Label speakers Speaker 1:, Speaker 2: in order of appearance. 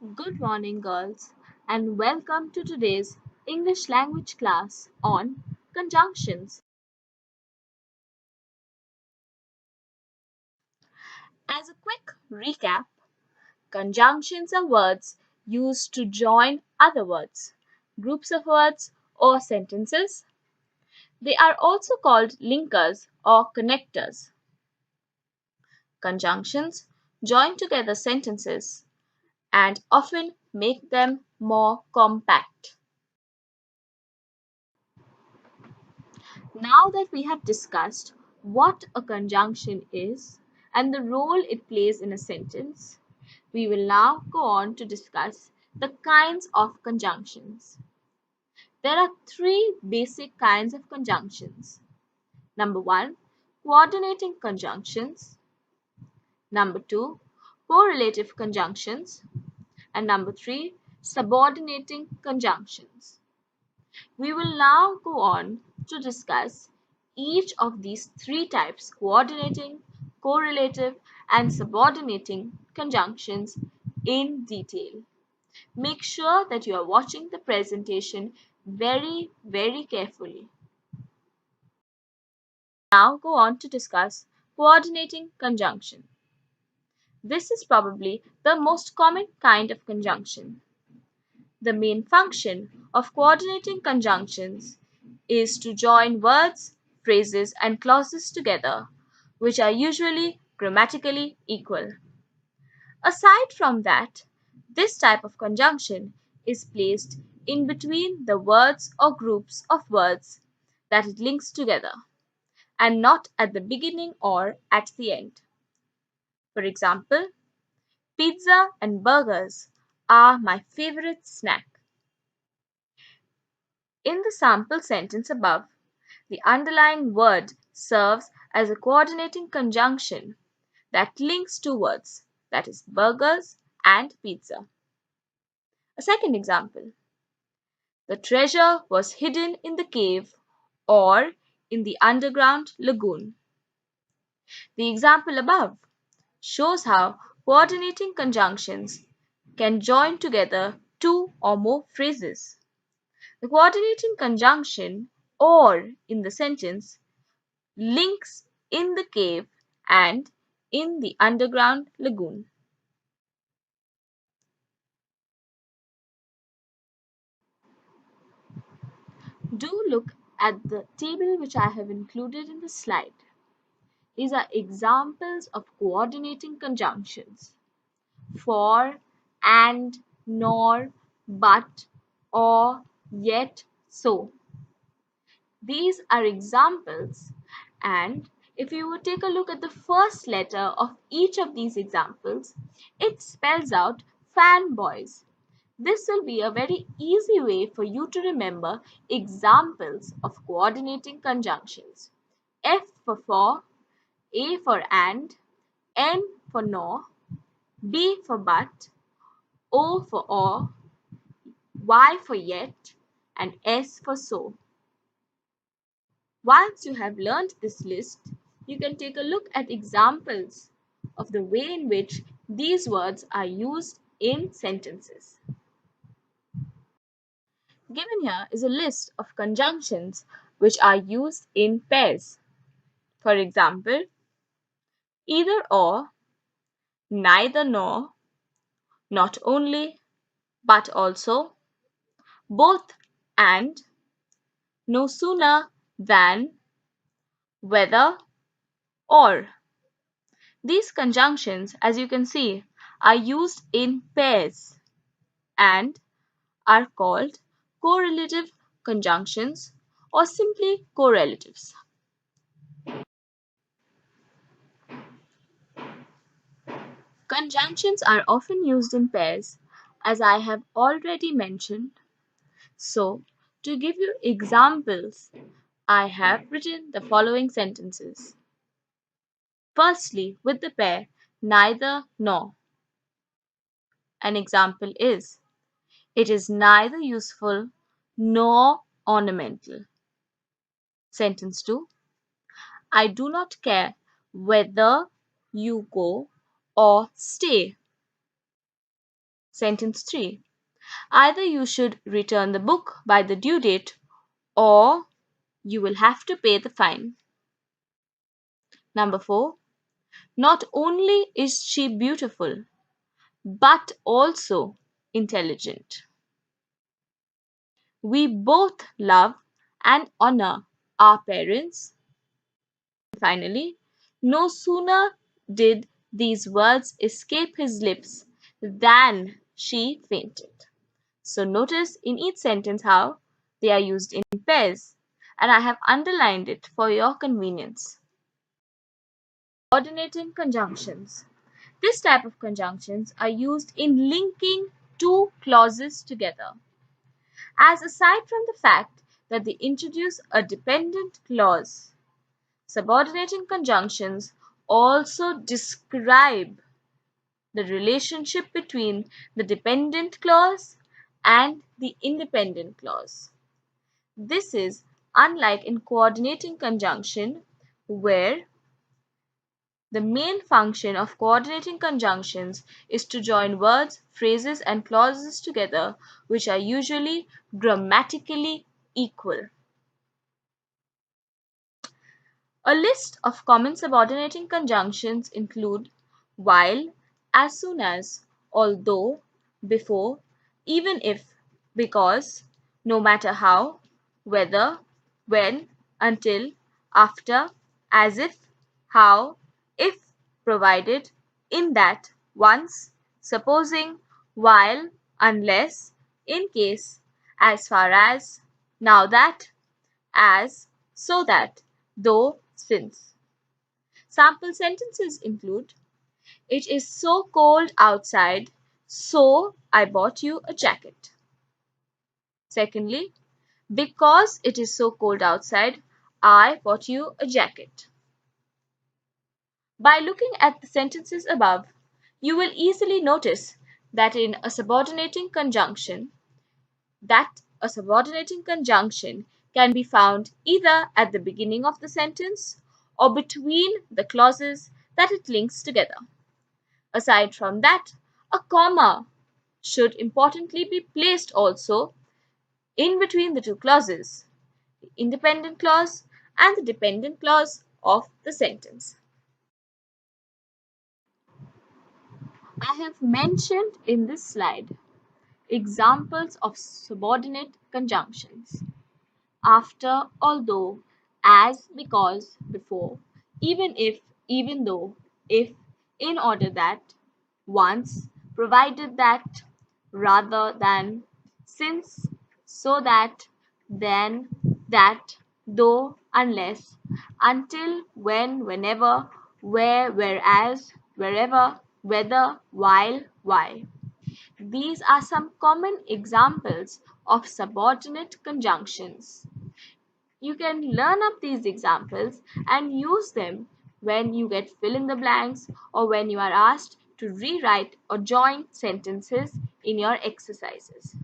Speaker 1: Good morning, girls, and welcome to today's English language class on conjunctions. As a quick recap, conjunctions are words used to join other words, groups of words, or sentences. They are also called linkers or connectors. Conjunctions join together sentences and often make them more compact. Now that we have discussed what a conjunction is and the role it plays in a sentence, we will now go on to discuss the kinds of conjunctions. There are three basic kinds of conjunctions. Number one, coordinating conjunctions. Number two, correlative conjunctions. And number three, subordinating conjunctions. We will now go on to discuss each of these three types: coordinating, correlative, and subordinating conjunctions in detail. Make sure that you are watching the presentation very carefully. Now go on to discuss coordinating conjunction. This is probably the most common kind of conjunction. The main function of coordinating conjunctions is to join words, phrases, and clauses together, which are usually grammatically equal. Aside from that, this type of conjunction is placed in between the words or groups of words that it links together, and not at the beginning or at the end. For example, pizza and burgers are my favorite snack. In the sample sentence above, the underlying word serves as a coordinating conjunction that links two words, that is, burgers and pizza. A second example: the treasure was hidden in the cave or in the underground lagoon. The example above shows how coordinating conjunctions can join together two or more phrases. The coordinating conjunction "or" in the sentence links in the cave and in the underground lagoon. Do look at the table which I have included in the slide. These are examples of coordinating conjunctions: for, and, nor, but, or, yet, so. These are examples, and if you would take a look at the first letter of each of these examples, it spells out fanboys. This will be a very easy way for you to remember examples of coordinating conjunctions. F for, A for and, N for nor, B for but, O for or, Y for yet, and S for so. Once you have learned this list, you can take a look at examples of the way in which these words are used in sentences. Given here is a list of conjunctions which are used in pairs. For example, either or, neither nor, not only, but also, both and, no sooner than, whether, or. These conjunctions, as you can see, are used in pairs and are called correlative conjunctions or simply correlatives. Conjunctions are often used in pairs, as I have already mentioned. So, to give you examples, I have written the following sentences. Firstly, with the pair neither nor. An example is: it is neither useful nor ornamental. Sentence 2: I do not care whether you go or stay. Sentence 3. Either you should return the book by the due date or you will have to pay the fine. Number 4. Not only is she beautiful, but also intelligent. We both love and honor our parents. Finally, no sooner did these words escape his lips than she fainted. So notice in each sentence how they are used in pairs, and I have underlined it for your convenience. Coordinating conjunctions. This type of conjunctions are used in linking two clauses together. As aside from the fact that they introduce a dependent clause, subordinating conjunctions also describe the relationship between the dependent clause and the independent clause. This is unlike in coordinating conjunction, where the main function of coordinating conjunctions is to join words, phrases, and clauses together which are usually grammatically equal. A list of common subordinating conjunctions include while, as soon as, although, before, even if, because, no matter how, whether, when, until, after, as if, how, if, provided, in that, once, supposing, while, unless, in case, as far as, now that, as, so that, though, since. Sample sentences include: It is so cold outside, so I bought you a jacket. Secondly, because it is so cold outside, I bought you a jacket. By looking at the sentences above, you will easily notice that a subordinating conjunction can be found either at the beginning of the sentence or between the clauses that it links together. Aside from that, a comma should importantly be placed also in between the two clauses, the independent clause and the dependent clause of the sentence. I have mentioned in this slide examples of subordinate conjunctions: after, although, as, because, before, even if, even though, if, in order that, once, provided that, rather than, since, so that, then, that, though, unless, until, when, whenever, where, whereas, wherever, whether, while, why. These are some common examples of subordinate conjunctions. You can learn up these examples and use them when you get fill in the blanks or when you are asked to rewrite or join sentences in your exercises.